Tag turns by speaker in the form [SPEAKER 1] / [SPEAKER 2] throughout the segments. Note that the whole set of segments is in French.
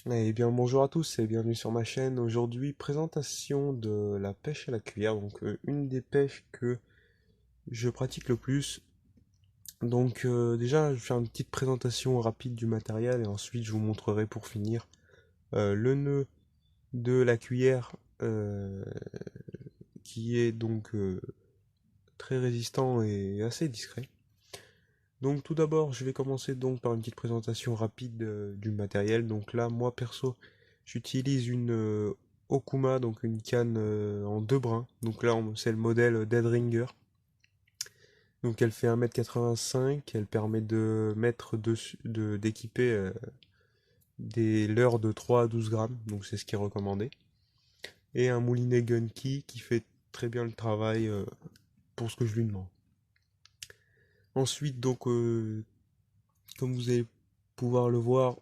[SPEAKER 1] Eh bien, bonjour à tous et bienvenue sur ma chaîne. Aujourd'hui, présentation de la pêche à la cuillère, donc une des pêches que je pratique le plus. Donc déjà, je vais faire une petite présentation rapide du matériel et ensuite je vous montrerai pour finir le nœud de la cuillère qui est donc très résistant et assez discret. Donc tout d'abord, je vais commencer donc par une petite présentation rapide du matériel. Donc là, moi perso, j'utilise une Okuma, donc une canne en deux brins. Donc là, c'est le modèle Dead Ringer. Donc elle fait 1,85 m, elle permet de mettre dessus, d'équiper des leurres de 3 à 12 grammes, donc c'est ce qui est recommandé. Et un moulinet Gunky qui fait très bien le travail pour ce que je lui demande. Ensuite, donc, comme vous allez pouvoir le voir,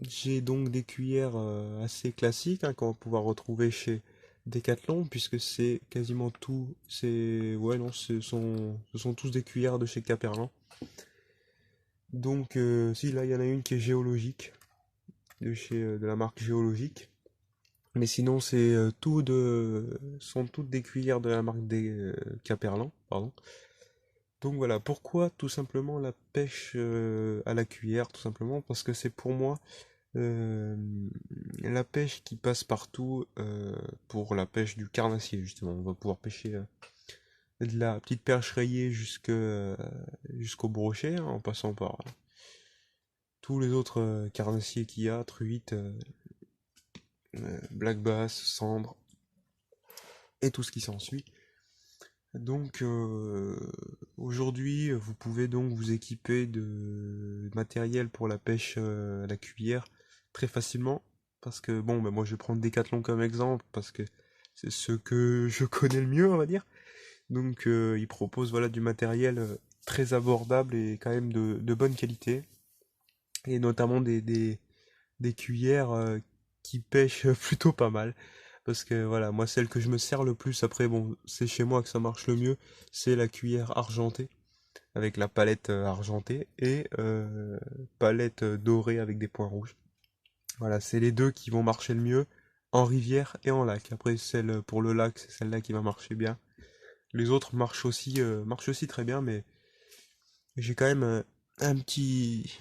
[SPEAKER 1] j'ai donc des cuillères assez classiques qu'on va pouvoir retrouver chez Decathlon puisque c'est quasiment tout. C'est ouais non, ce sont tous des cuillères de chez Caperlan. Donc si là il y en a une qui est géologique de la marque géologique. Mais sinon c'est tout de sont toutes des cuillères de la marque des Caperlan, pardon. Donc voilà, pourquoi tout simplement la pêche à la cuillère, tout simplement parce que c'est pour moi Euh, la pêche qui passe partout pour la pêche du carnassier, justement. On va pouvoir pêcher de la petite perche rayée jusqu'au brochet, hein, en passant par tous les autres carnassiers qu'il y a, truites, black bass, cendres, et tout ce qui s'ensuit. Donc aujourd'hui, vous pouvez donc vous équiper de matériel pour la pêche à la cuillère très facilement. Parce que bon, bah, moi je vais prendre Decathlon comme exemple parce que c'est ce que je connais le mieux, on va dire. Donc ils proposent voilà du matériel très abordable et quand même de bonne qualité. Et notamment des cuillères qui pêchent plutôt pas mal. Parce que voilà, moi celle que je me sers le plus, après bon, c'est chez moi que ça marche le mieux, c'est la cuillère argentée, avec la palette argentée et palette dorée avec des points rouges. Voilà, c'est les deux qui vont marcher le mieux en rivière et en lac. Après celle pour le lac, c'est celle-là qui va marcher bien. Les autres marchent aussi très bien, mais j'ai quand même un petit,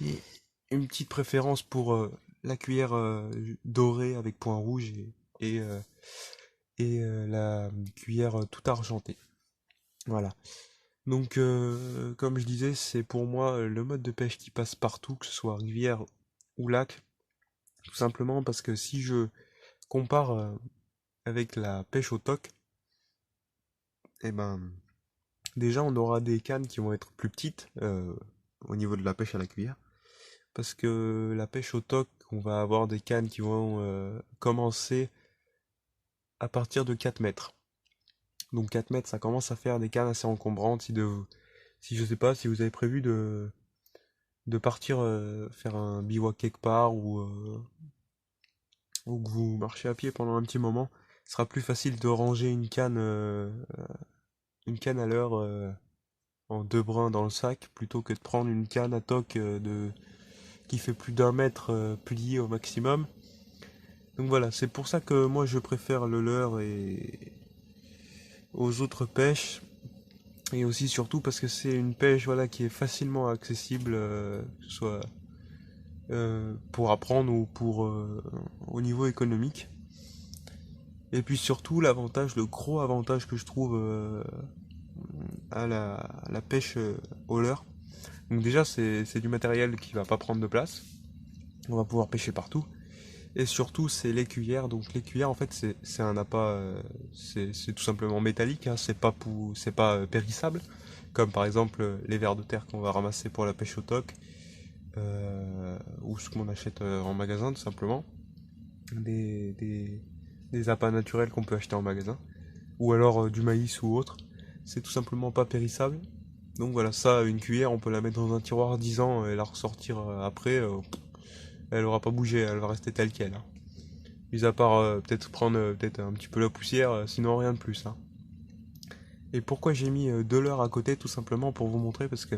[SPEAKER 1] une petite préférence pour la cuillère dorée avec point rouge et, euh, et la cuillère toute argentée. Voilà. Donc, comme je disais, c'est pour moi le mode de pêche qui passe partout, que ce soit rivière ou lac, tout simplement parce que si je compare avec la pêche au toc, eh ben, déjà on aura des cannes qui vont être plus petites au niveau de la pêche à la cuillère. Parce que la pêche au toc, on va avoir des cannes qui vont commencer à partir de 4 mètres. Donc 4 mètres, ça commence à faire des cannes assez encombrantes. Si je sais pas, si vous avez prévu de partir faire un bivouac quelque part ou que vous marchez à pied pendant un petit moment, ce sera plus facile de ranger une canne à l'heure en deux brins dans le sac plutôt que de prendre une canne à toc qui fait plus d'un mètre pliée au maximum. Donc voilà, c'est pour ça que moi je préfère le leurre et aux autres pêches. Et aussi surtout parce que c'est une pêche voilà, qui est facilement accessible, que ce soit pour apprendre ou pour au niveau économique. Et puis surtout l'avantage, le gros avantage que je trouve à la pêche au leurre. Donc déjà c'est du matériel qui va pas prendre de place. On va pouvoir pêcher partout. Et surtout, c'est les cuillères. Donc les cuillères, en fait, c'est un appât, c'est tout simplement métallique. Hein, c'est pas périssable, comme par exemple les vers de terre qu'on va ramasser pour la pêche au toc, ou ce qu'on achète en magasin, tout simplement. Des, des, des appâts naturels qu'on peut acheter en magasin, ou alors du maïs ou autre. C'est tout simplement pas périssable. Donc voilà, ça, une cuillère, on peut la mettre dans un tiroir 10 ans et la ressortir après. Elle aura pas bougé, elle va rester telle qu'elle. Hein. Mis à part peut-être prendre peut-être un petit peu la poussière, sinon rien de plus. Hein. Et pourquoi j'ai mis deux leurres à côté, tout simplement pour vous montrer, parce que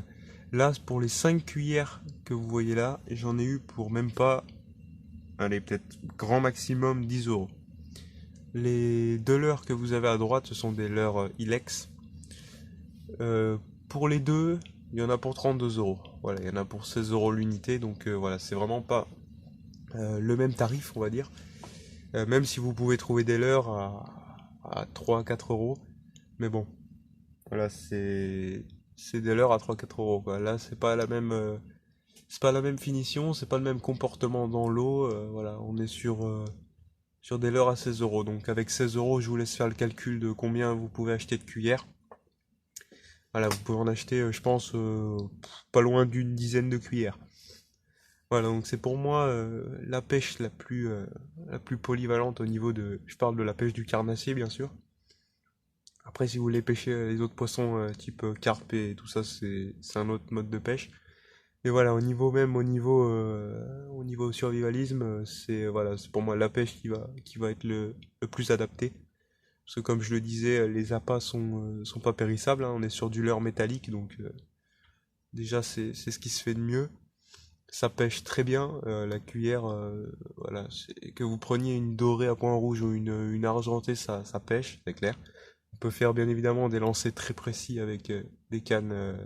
[SPEAKER 1] là, pour les 5 cuillères que vous voyez là, j'en ai eu pour même pas allez, peut-être grand maximum 10 euros. Les deux leurres que vous avez à droite, ce sont des leurres Ilex. Euh, pour les deux, il y en a pour 32 euros. Voilà, il y en a pour 16 euros l'unité, donc voilà, c'est vraiment pas le même tarif, on va dire. Même si vous pouvez trouver des leurres à 3-4 euros. Mais bon, voilà, c'est des leurres à 3-4 euros, quoi. Là, c'est pas la même finition, c'est pas le même comportement dans l'eau. Voilà, on est sur des leurres à 16 euros. Donc avec 16 euros, je vous laisse faire le calcul de combien vous pouvez acheter de cuillères. Voilà, vous pouvez en acheter, je pense, pas loin d'une dizaine de cuillères. Voilà, donc c'est pour moi la pêche la plus polyvalente au niveau de... Je parle de la pêche du carnassier, bien sûr. Après, si vous voulez pêcher les autres poissons type carpe et tout ça, c'est un autre mode de pêche. Mais voilà, au niveau survivalisme, c'est voilà, c'est pour moi la pêche qui va être le plus adapté. Parce que comme je le disais, les appâts sont pas périssables, hein, on est sur du leurre métallique, donc déjà c'est ce qui se fait de mieux. Ça pêche très bien, la cuillère, voilà, que vous preniez une dorée à point rouge ou une argentée, ça pêche, c'est clair. On peut faire bien évidemment des lancers très précis avec des cannes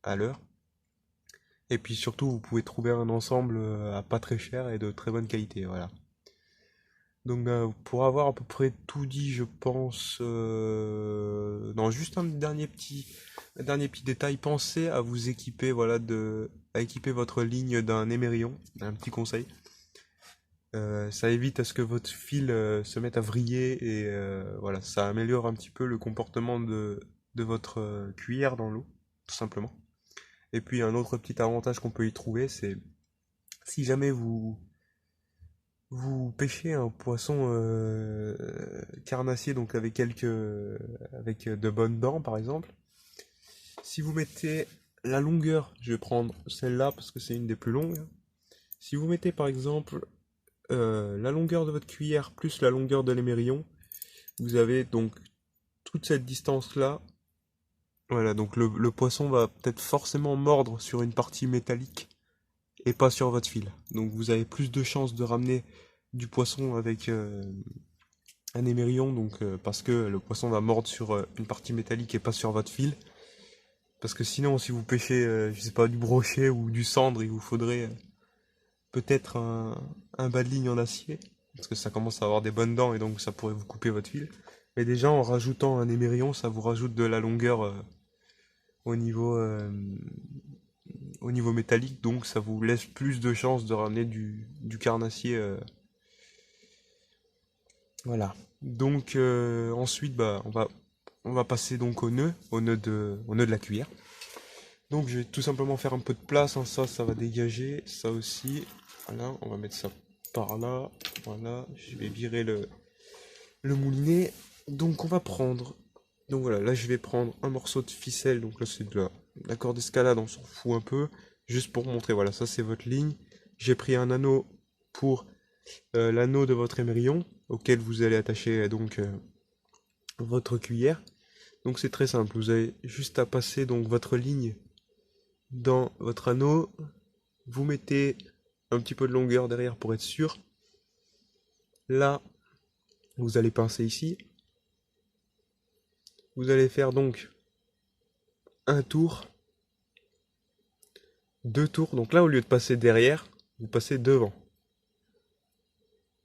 [SPEAKER 1] à l'heure. Et puis surtout, vous pouvez trouver un ensemble à pas très cher et de très bonne qualité, voilà. Donc pour avoir à peu près tout dit, je pense... Non, juste un dernier petit détail, pensez à vous équiper, voilà, à équiper votre ligne d'un émerillon, un petit conseil. Ça évite à ce que votre fil se mette à vriller et voilà, ça améliore un petit peu le comportement de votre cuillère dans l'eau, tout simplement. Et puis un autre petit avantage qu'on peut y trouver, c'est si jamais vous pêchez un poisson carnassier, donc avec de bonnes dents par exemple, si vous mettez la longueur, je vais prendre celle-là parce que c'est une des plus longues. Si vous mettez par exemple la longueur de votre cuillère plus la longueur de l'émerillon, vous avez donc toute cette distance-là. Voilà, donc le poisson va peut-être forcément mordre sur une partie métallique et pas sur votre fil. Donc vous avez plus de chances de ramener du poisson avec un émerillon, donc parce que le poisson va mordre sur une partie métallique et pas sur votre fil. Parce que sinon, si vous pêchez, je sais pas, du brochet ou du cendre, il vous faudrait peut-être un bas de ligne en acier, parce que ça commence à avoir des bonnes dents et donc ça pourrait vous couper votre fil. Mais déjà, en rajoutant un émerillon, ça vous rajoute de la longueur au niveau, euh, au niveau métallique, donc ça vous laisse plus de chances de ramener du carnassier. Voilà. Donc ensuite, bah, on va passer donc au nœud de la cuillère. Donc je vais tout simplement faire un peu de place, hein, ça va dégager, ça aussi. Voilà, on va mettre ça par là. Voilà, je vais virer le moulinet. Donc on va prendre. Donc voilà, là je vais prendre un morceau de ficelle. Donc là c'est de la corde d'escalade, on s'en fout un peu. Juste pour montrer, voilà, ça c'est votre ligne. J'ai pris un anneau pour l'anneau de votre émerillon, auquel vous allez attacher donc votre cuillère. Donc c'est très simple, vous avez juste à passer donc votre ligne dans votre anneau, vous mettez un petit peu de longueur derrière pour être sûr. Là, vous allez pincer ici. Vous allez faire donc un tour, deux tours. Donc là, au lieu de passer derrière, vous passez devant.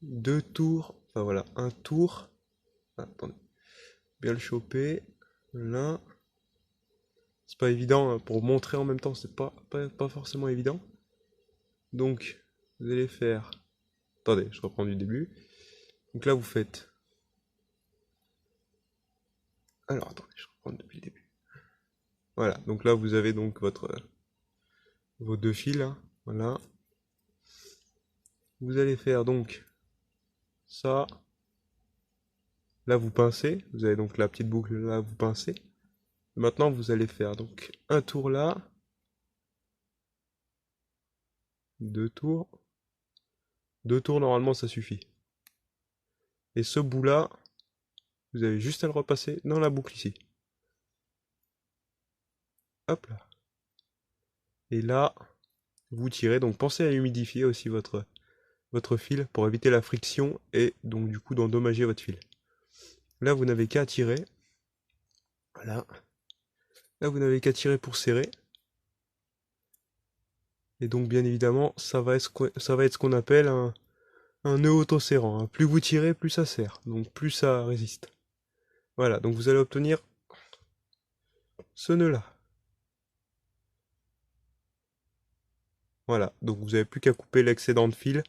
[SPEAKER 1] Deux tours, enfin voilà, un tour. Ah, attendez, bien le choper. Là, c'est pas évident hein, pour montrer en même temps, c'est pas forcément évident. Donc, vous allez faire. Attendez, je reprends du début. Donc là, vous faites. Alors, attendez, je reprends depuis le début. Voilà, donc là, vous avez donc vos deux fils, hein. Voilà. Vous allez faire donc ça. Là, vous pincez. Vous avez donc la petite boucle là, vous pincez. Maintenant, vous allez faire donc un tour là, deux tours. Deux tours, normalement, ça suffit. Et ce bout-là, vous avez juste à le repasser dans la boucle ici. Hop là. Et là, vous tirez. Donc, pensez à humidifier aussi votre fil pour éviter la friction et donc du coup d'endommager votre fil. Là, vous n'avez qu'à tirer. Voilà. Là, vous n'avez qu'à tirer pour serrer. Et donc, bien évidemment, ça va être ce qu'on appelle un nœud auto-serrant, hein. Plus vous tirez, plus ça serre. Donc, plus ça résiste. Voilà. Donc, vous allez obtenir ce nœud-là. Voilà. Donc, vous n'avez plus qu'à couper l'excédent de fil.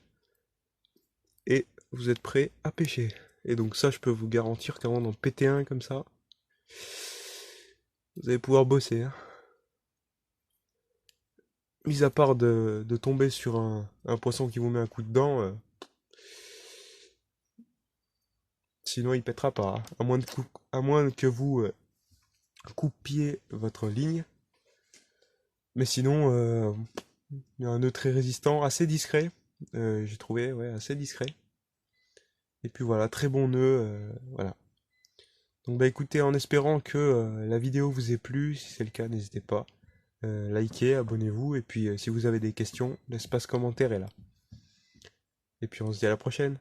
[SPEAKER 1] Et vous êtes prêt à pêcher. Et donc, ça, je peux vous garantir qu'avant d'en péter un comme ça, vous allez pouvoir bosser, hein. Mis à part de tomber sur un poisson qui vous met un coup de dent, sinon il pètera pas, hein. À moins que vous coupiez votre ligne. Mais sinon, il y a un nœud très résistant, assez discret. J'ai trouvé, ouais, assez discret. Et puis voilà, très bon nœud, voilà. Donc bah écoutez, en espérant que la vidéo vous ait plu, si c'est le cas, n'hésitez pas. Likez, abonnez-vous, et puis si vous avez des questions, l'espace commentaire est là. Et puis on se dit à la prochaine.